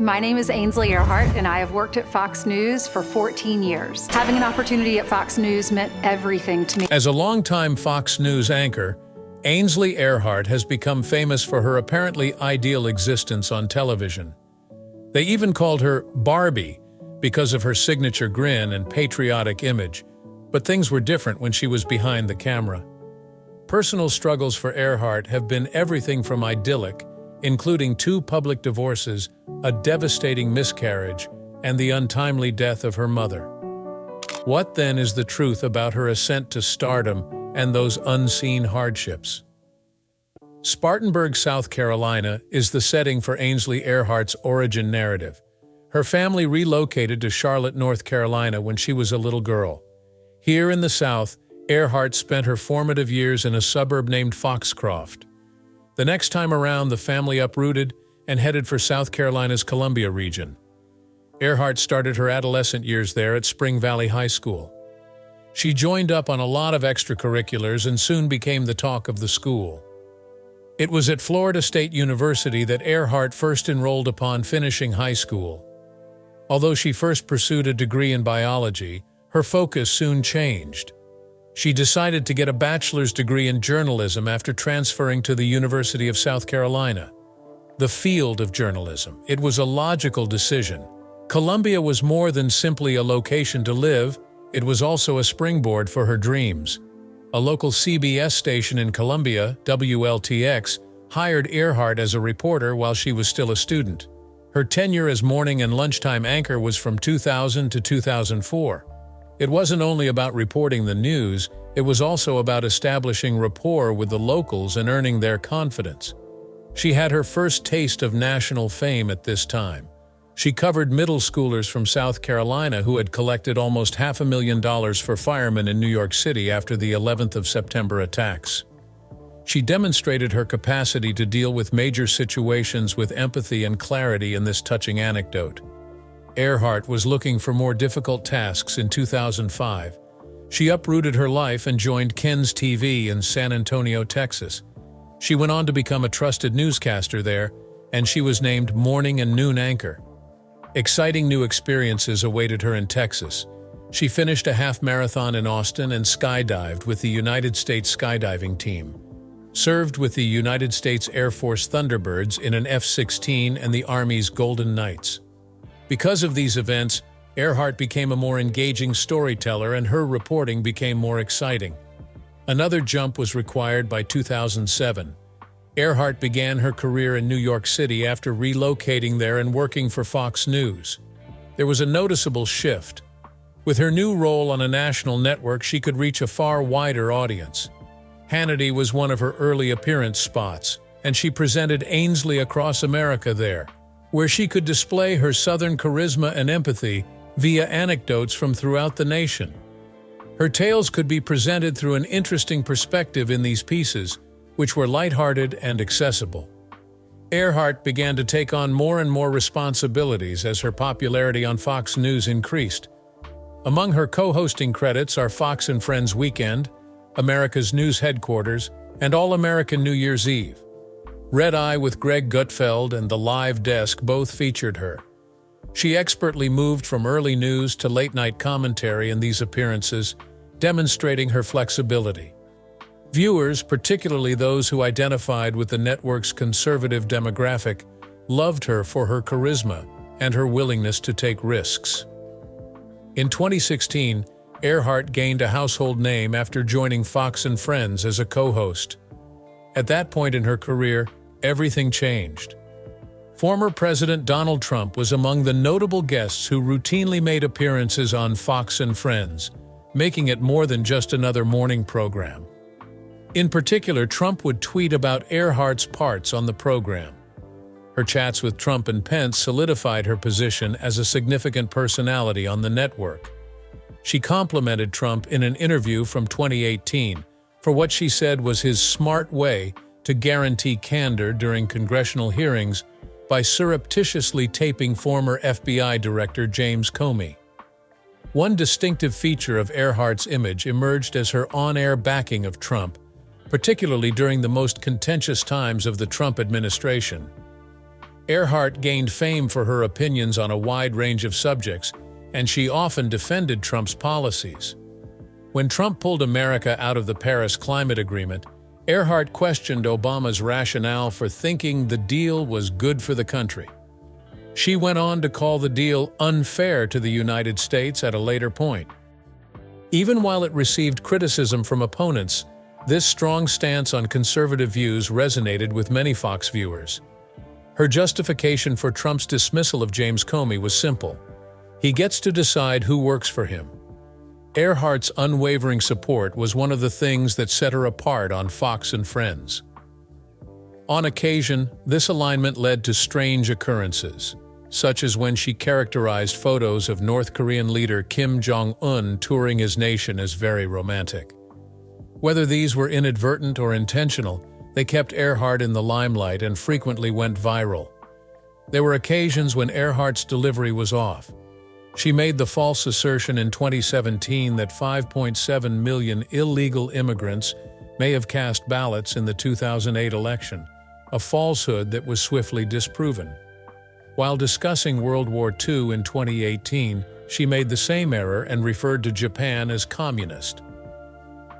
My name is Ainsley Earhardt, and I have worked at Fox News for 14 years. Having an opportunity at Fox News meant everything to me. As a longtime Fox News anchor, Ainsley Earhardt has become famous for her apparently ideal existence on television. They even called her Barbie because of her signature grin and patriotic image, but things were different when she was behind the camera. Personal struggles for Earhardt have been everything from idyllic, including 2 public divorces, a devastating miscarriage, and the untimely death of her mother. What then is the truth about her ascent to stardom and those unseen hardships? Spartanburg, South Carolina, is the setting for Ainsley Earhardt's origin narrative. Her family relocated to Charlotte, North Carolina when she was a little girl. Here in the South, Earhardt spent her formative years in a suburb named Foxcroft. The next time around, the family uprooted and headed for South Carolina's Columbia region. Earhardt started her adolescent years there at Spring Valley High School. She joined up on a lot of extracurriculars and soon became the talk of the school. It was at Florida State University that Earhardt first enrolled upon finishing high school. Although she first pursued a degree in biology, her focus soon changed. She decided to get a bachelor's degree in journalism after transferring to the University of South Carolina. The field of journalism. It was a logical decision. Columbia was more than simply a location to live, it was also a springboard for her dreams. A local CBS station in Columbia, WLTX, hired Earhardt as a reporter while she was still a student. Her tenure as morning and lunchtime anchor was from 2000 to 2004. It wasn't only about reporting the news, it was also about establishing rapport with the locals and earning their confidence. She had her first taste of national fame at this time. She covered middle schoolers from South Carolina who had collected almost $500,000 for firemen in New York City after the 11th of September attacks. She demonstrated her capacity to deal with major situations with empathy and clarity in this touching anecdote. Earhardt was looking for more difficult tasks in 2005. She uprooted her life and joined Ken's TV in San Antonio, Texas. She went on to become a trusted newscaster there, and she was named morning and noon anchor. Exciting new experiences awaited her in Texas. She finished a half marathon in Austin and skydived with the United States skydiving team. Served with the United States Air Force Thunderbirds in an F-16 and the Army's Golden Knights. Because of these events, Earhardt became a more engaging storyteller and her reporting became more exciting. Another jump was required by 2007. Earhardt began her career in New York City after relocating there and working for Fox News. There was a noticeable shift. With her new role on a national network, she could reach a far wider audience. Hannity was one of her early appearance spots, and she presented Ainsley Across America there, where she could display her Southern charisma and empathy via anecdotes from throughout the nation. Her tales could be presented through an interesting perspective in these pieces, which were lighthearted and accessible. Earhardt began to take on more and more responsibilities as her popularity on Fox News increased. Among her co-hosting credits are Fox and Friends Weekend, America's News Headquarters, and All American New Year's Eve. Red Eye with Greg Gutfeld and The Live Desk both featured her. She expertly moved from early news to late-night commentary in these appearances, demonstrating her flexibility. Viewers, particularly those who identified with the network's conservative demographic, loved her for her charisma and her willingness to take risks. In 2016, Earhardt gained a household name after joining Fox and Friends as a co-host. At that point in her career, everything changed. Former President Donald Trump was among the notable guests who routinely made appearances on Fox and Friends, making it more than just another morning program. In particular, Trump would tweet about Earhardt's parts on the program. Her chats with Trump and Pence solidified her position as a significant personality on the network. She complimented Trump in an interview from 2018 for what she said was his smart way to guarantee candor during congressional hearings by surreptitiously taping former FBI Director James Comey. One distinctive feature of Earhardt's image emerged as her on-air backing of Trump, particularly during the most contentious times of the Trump administration. Earhardt gained fame for her opinions on a wide range of subjects, and she often defended Trump's policies. When Trump pulled America out of the Paris Climate Agreement, Earhardt questioned Obama's rationale for thinking the deal was good for the country. She went on to call the deal unfair to the United States at a later point. Even while it received criticism from opponents, this strong stance on conservative views resonated with many Fox viewers. Her justification for Trump's dismissal of James Comey was simple. He gets to decide who works for him. Earhardt's unwavering support was one of the things that set her apart on Fox and Friends. On occasion, this alignment led to strange occurrences, such as when she characterized photos of North Korean leader Kim Jong-un touring his nation as very romantic. Whether these were inadvertent or intentional, they kept Earhardt in the limelight and frequently went viral. There were occasions when Earhardt's delivery was off. She made the false assertion in 2017 that 5.7 million illegal immigrants may have cast ballots in the 2008 election, a falsehood that was swiftly disproven. While discussing World War II in 2018, she made the same error and referred to Japan as communist.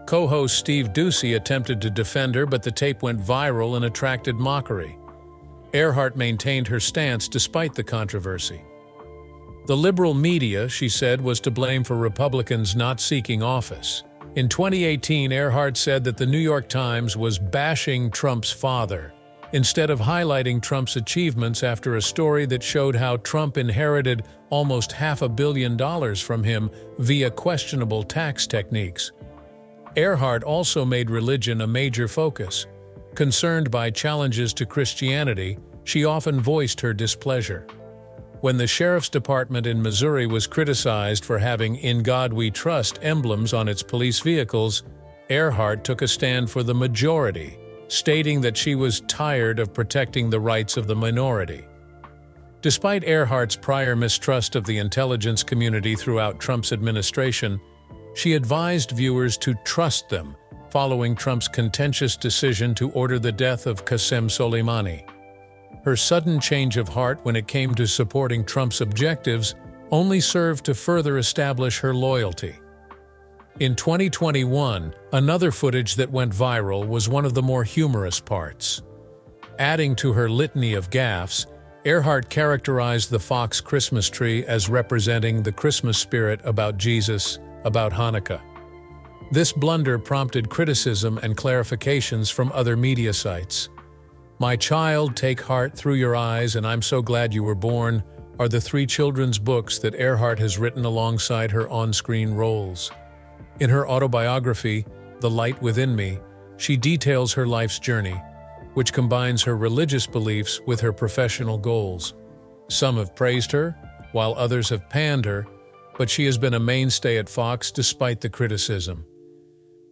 Co-host Steve Doocy attempted to defend her, but the tape went viral and attracted mockery. Earhardt maintained her stance despite the controversy. The liberal media, she said, was to blame for Republicans not seeking office. In 2018, Earhardt said that the New York Times was bashing Trump's father, instead of highlighting Trump's achievements after a story that showed how Trump inherited almost $500 million from him via questionable tax techniques. Earhardt also made religion a major focus. Concerned by challenges to Christianity, she often voiced her displeasure. When the Sheriff's Department in Missouri was criticized for having "In God We Trust" emblems on its police vehicles, Earhardt took a stand for the majority, stating that she was tired of protecting the rights of the minority. Despite Earhardt's prior mistrust of the intelligence community throughout Trump's administration, she advised viewers to trust them, following Trump's contentious decision to order the death of Qasem Soleimani. Her sudden change of heart when it came to supporting Trump's objectives only served to further establish her loyalty. In 2021, another footage that went viral was one of the more humorous parts. Adding to her litany of gaffes, Earhardt characterized the Fox Christmas tree as representing the Christmas spirit about Jesus, about Hanukkah. This blunder prompted criticism and clarifications from other media sites. "My child, take heart through your eyes, and I'm so glad you were born" are the three children's books that Earhardt has written alongside her on-screen roles. In her autobiography, The Light Within Me, she details her life's journey, which combines her religious beliefs with her professional goals. Some have praised her, while others have panned her, but she has been a mainstay at Fox despite the criticism.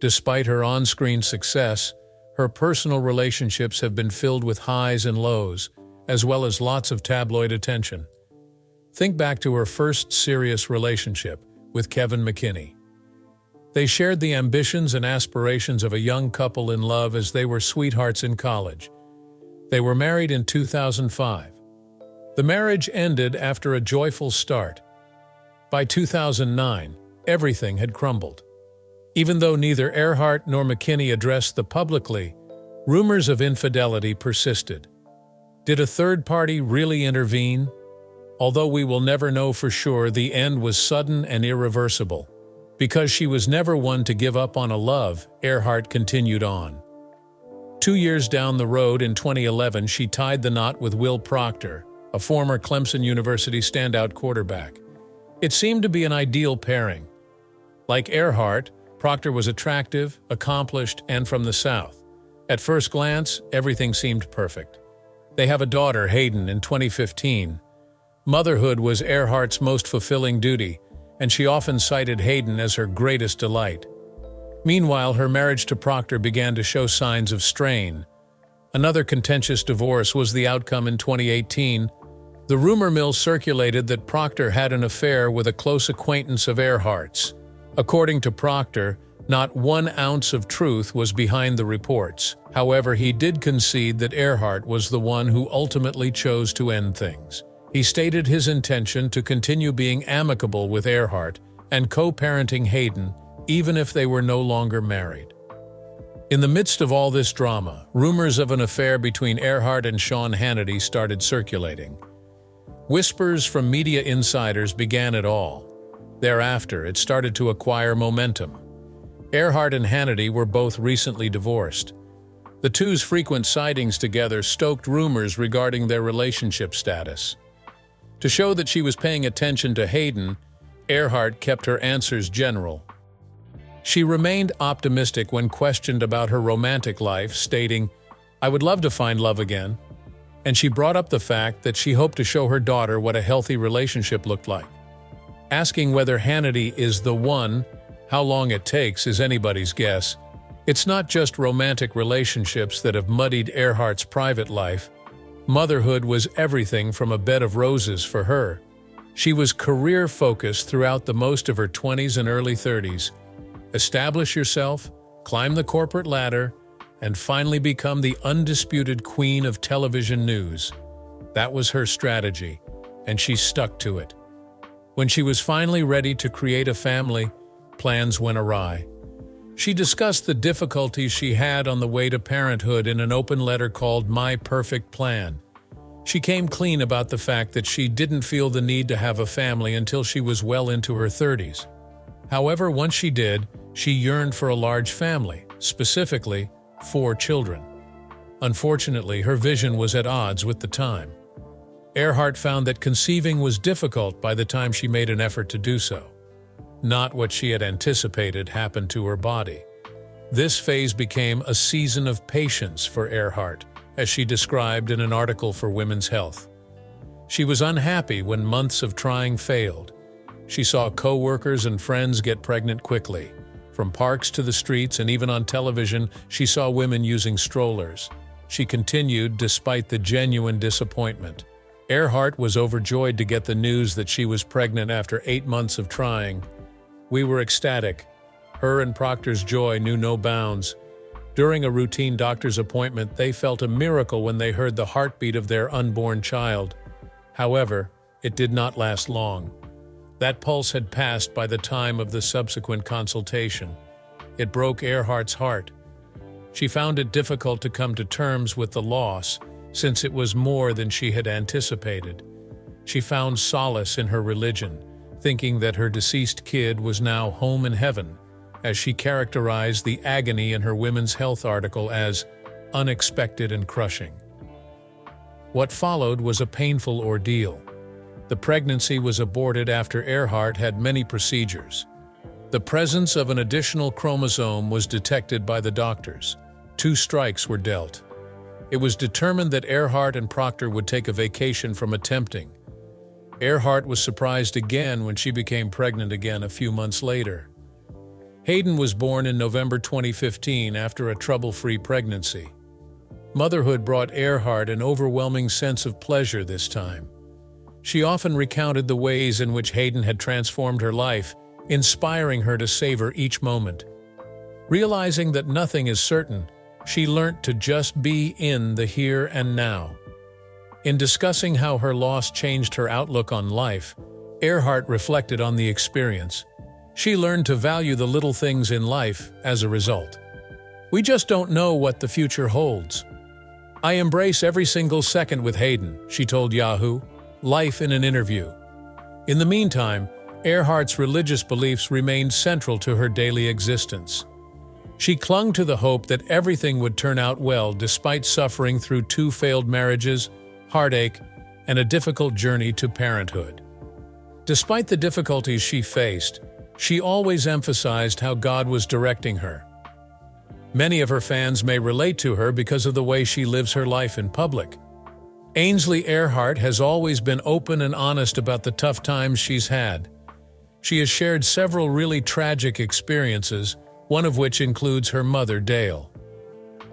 Despite her on-screen success, her personal relationships have been filled with highs and lows, as well as lots of tabloid attention. Think back to her first serious relationship with Kevin McKinney. They shared the ambitions and aspirations of a young couple in love as they were sweethearts in college. They were married in 2005. The marriage ended after a joyful start. By 2009, everything had crumbled. Even though neither Earhardt nor McKinney addressed them publicly, rumors of infidelity persisted. Did a third party really intervene? Although we will never know for sure, the end was sudden and irreversible. Because she was never one to give up on a love, Earhardt continued on. 2 years down the road, in 2011, she tied the knot with Will Proctor, a former Clemson University standout quarterback. It seemed to be an ideal pairing. Like Earhardt, Proctor was attractive, accomplished, and from the South. At first glance, everything seemed perfect. They have a daughter, Hayden, in 2015. Motherhood was Earhardt's most fulfilling duty, and she often cited Hayden as her greatest delight. Meanwhile, her marriage to Proctor began to show signs of strain. Another contentious divorce was the outcome in 2018. The rumor mill circulated that Proctor had an affair with a close acquaintance of Earhardt's. According to Proctor, Not 1 ounce of truth was behind the reports. However, he did concede that Earhardt was the one who ultimately chose to end things. He stated his intention to continue being amicable with Earhardt and co-parenting Hayden, even if they were no longer married. In the midst of all this drama, rumors of an affair between Earhardt and Sean Hannity started circulating. Whispers from media insiders began it all. Thereafter, it started to acquire momentum. Earhardt and Hannity were both recently divorced. The two's frequent sightings together stoked rumors regarding their relationship status. To show that she was paying attention to Hayden, Earhardt kept her answers general. She remained optimistic when questioned about her romantic life, stating, "I would love to find love again." And she brought up the fact that she hoped to show her daughter what a healthy relationship looked like. Asking whether Hannity is the one, how long it takes is anybody's guess. It's not just romantic relationships that have muddied Earhardt's private life. Motherhood was everything from a bed of roses for her. She was career-focused throughout the most of her 20s and early 30s. Establish yourself, climb the corporate ladder, and finally become the undisputed queen of television news. That was her strategy, and she stuck to it. When she was finally ready to create a family, plans went awry. She discussed the difficulties she had on the way to parenthood in an open letter called My Perfect Plan. She came clean about the fact that she didn't feel the need to have a family until she was well into her 30s. However, once she did, she yearned for a large family, specifically 4 children. Unfortunately, her vision was at odds with the time. Earhardt found that conceiving was difficult by the time she made an effort to do so. Not what she had anticipated happened to her body. This phase became a season of patience for Earhardt, as she described in an article for Women's Health. She was unhappy when months of trying failed. She saw co-workers and friends get pregnant quickly. From parks to the streets and even on television, she saw women using strollers. She continued despite the genuine disappointment. Earhardt was overjoyed to get the news that she was pregnant after 8 months of trying. "We were ecstatic. Her and Proctor's joy knew no bounds. During a routine doctor's appointment, they felt a miracle when they heard the heartbeat of their unborn child. However, it did not last long. That pulse had passed by the time of the subsequent consultation. It broke Earhardt's heart. She found it difficult to come to terms with the loss, since it was more than she had anticipated. She found solace in her religion, thinking that her deceased kid was now home in heaven, as she characterized the agony in her Women's Health article as unexpected and crushing. What followed was a painful ordeal. The pregnancy was aborted after Earhardt had many procedures. The presence of an additional chromosome was detected by the doctors. 2 strikes were dealt. It was determined that Earhardt and Proctor would take a vacation from attempting. Earhardt was surprised again when she became pregnant again a few months later. Hayden was born in November 2015 after a trouble-free pregnancy. Motherhood brought Earhardt an overwhelming sense of pleasure this time. She often recounted the ways in which Hayden had transformed her life, inspiring her to savor each moment. Realizing that nothing is certain, she learnt to just be in the here and now. In discussing how her loss changed her outlook on life, Earhardt reflected on the experience. She learned to value the little things in life as a result. "We just don't know what the future holds. I embrace every single second with Hayden," she told Yahoo! Life in an interview. In the meantime, Earhardt's religious beliefs remained central to her daily existence. She clung to the hope that everything would turn out well despite suffering through 2 failed marriages, heartache, and a difficult journey to parenthood. Despite the difficulties she faced, she always emphasized how God was directing her. Many of her fans may relate to her because of the way she lives her life in public. Ainsley Earhardt has always been open and honest about the tough times she's had. She has shared several really tragic experiences, one of which includes her mother, Dale.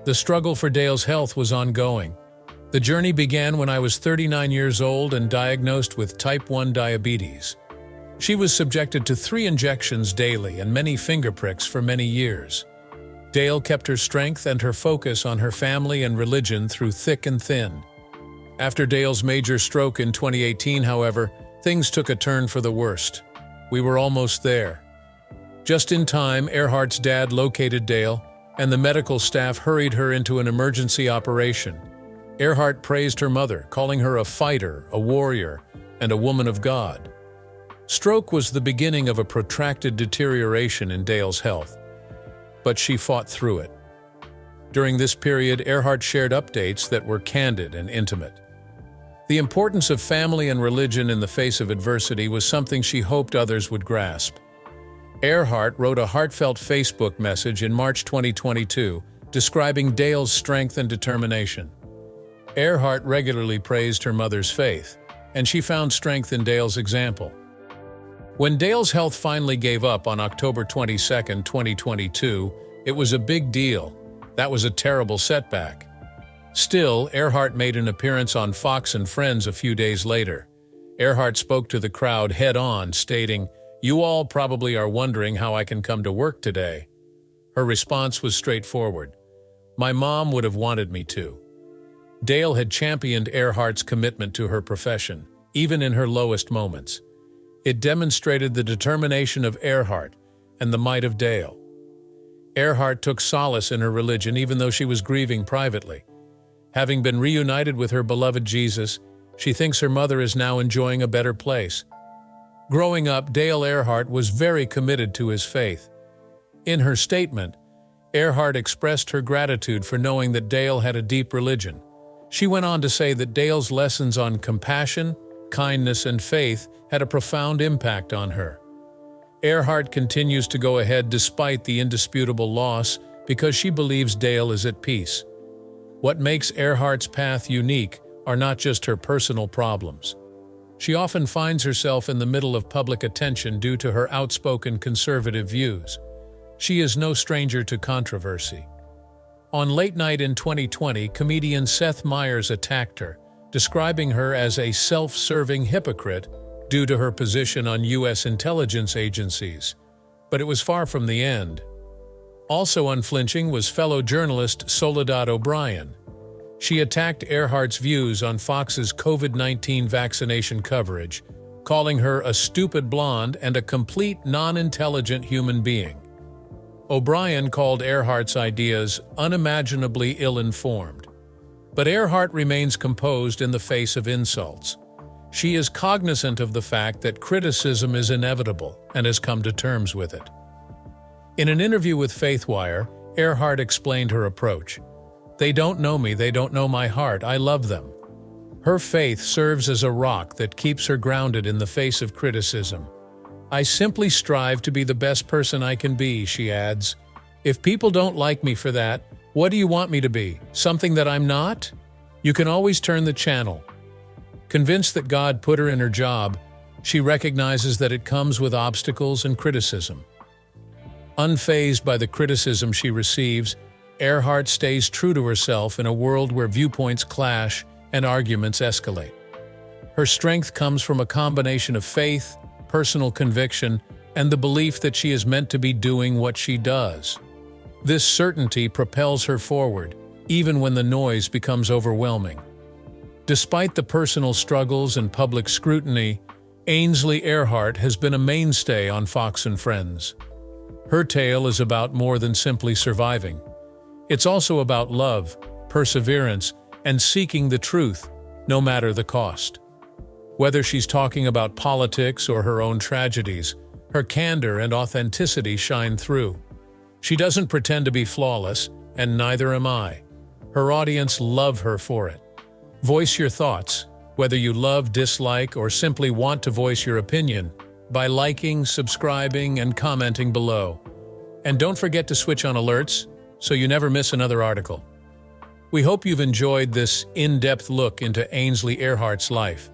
The struggle for Dale's health was ongoing. "The journey began when I was 39 years old and diagnosed with type 1 diabetes." She was subjected to 3 injections daily and many finger pricks for many years. Dale kept her strength and her focus on her family and religion through thick and thin. After Dale's major stroke in 2018, however, things took a turn for the worst. We were almost there. Just in time, Earhardt's dad located Dale, and the medical staff hurried her into an emergency operation. Earhardt praised her mother, calling her a fighter, a warrior, and a woman of God. Stroke was the beginning of a protracted deterioration in Dale's health, but she fought through it. During this period, Earhardt shared updates that were candid and intimate. The importance of family and religion in the face of adversity was something she hoped others would grasp. Earhardt wrote a heartfelt Facebook message in March 2022, describing Dale's strength and determination. Earhardt regularly praised her mother's faith, and she found strength in Dale's example. When Dale's health finally gave up on October 22, 2022, it was a big deal. That was a terrible setback. Still, Earhardt made an appearance on Fox and Friends a few days later. Earhardt spoke to the crowd head-on, stating, "You all probably are wondering how I can come to work today." Her response was straightforward. "My mom would have wanted me to." Dale had championed Earhardt's commitment to her profession, even in her lowest moments. It demonstrated the determination of Earhardt and the might of Dale. Earhardt took solace in her religion even though she was grieving privately. Having been reunited with her beloved Jesus, she thinks her mother is now enjoying a better place. Growing up, Dale Earhardt was very committed to his faith. In her statement, Earhardt expressed her gratitude for knowing that Dale had a deep religion. She went on to say that Dale's lessons on compassion, kindness, and faith had a profound impact on her. Earhardt continues to go ahead despite the indisputable loss because she believes Dale is at peace. What makes Earhardt's path unique are not just her personal problems. She often finds herself in the middle of public attention due to her outspoken conservative views. She is no stranger to controversy. On Late Night in 2020, comedian Seth Meyers attacked her, describing her as a self-serving hypocrite due to her position on U.S. intelligence agencies. But it was far from the end. Also unflinching was fellow journalist Soledad O'Brien. She attacked Earhardt's views on Fox's COVID-19 vaccination coverage, calling her a stupid blonde and a complete non-intelligent human being. O'Brien called Earhardt's ideas unimaginably ill-informed. But Earhardt remains composed in the face of insults. She is cognizant of the fact that criticism is inevitable and has come to terms with it. In an interview with FaithWire, Earhardt explained her approach. "They don't know me, they don't know my heart, I love them." Her faith serves as a rock that keeps her grounded in the face of criticism. "I simply strive to be the best person I can be," she adds. "If people don't like me for that, what do you want me to be? Something that I'm not?" You can always turn the channel. Convinced that God put her in her job, she recognizes that it comes with obstacles and criticism. Unfazed by the criticism she receives, Earhardt stays true to herself in a world where viewpoints clash and arguments escalate. Her strength comes from a combination of faith, personal conviction, and the belief that she is meant to be doing what she does. This certainty propels her forward, even when the noise becomes overwhelming. Despite the personal struggles and public scrutiny, Ainsley Earhardt has been a mainstay on Fox and Friends. Her tale is about more than simply surviving. It's also about love, perseverance, and seeking the truth, no matter the cost. Whether she's talking about politics or her own tragedies, her candor and authenticity shine through. She doesn't pretend to be flawless, and neither am I. Her audience love her for it. Voice your thoughts, whether you love, dislike, or simply want to voice your opinion, by liking, subscribing, and commenting below. And don't forget to switch on alerts so you never miss another article. We hope you've enjoyed this in-depth look into Ainsley Earhardt's life.